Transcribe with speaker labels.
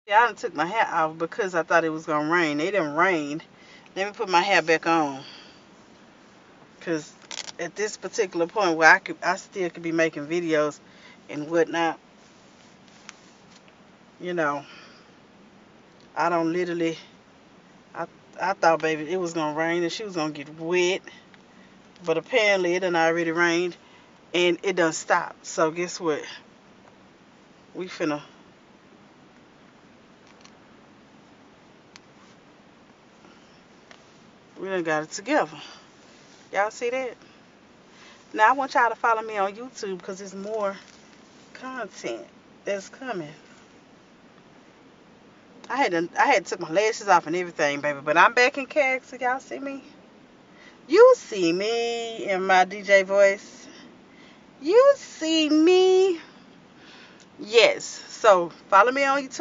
Speaker 1: Yeah, I done took my hair off because I thought it was gonna rain. It didn't rain. Let me put my hair back on. Cause at this particular point where I still could be making videos and whatnot, you know, I don't literally. I I thought, baby, it was gonna rain and she was gonna get wet, but apparently it done already rained and it done stopped. So guess what? We finna. We done got it together. Y'all see that? Now I want y'all to follow me on YouTube because there's more content that's coming. I had took my lashes off and everything, baby, but I'm back in character. Y'all see me? You see me in my DJ voice. You see me. Yes. So follow me on YouTube.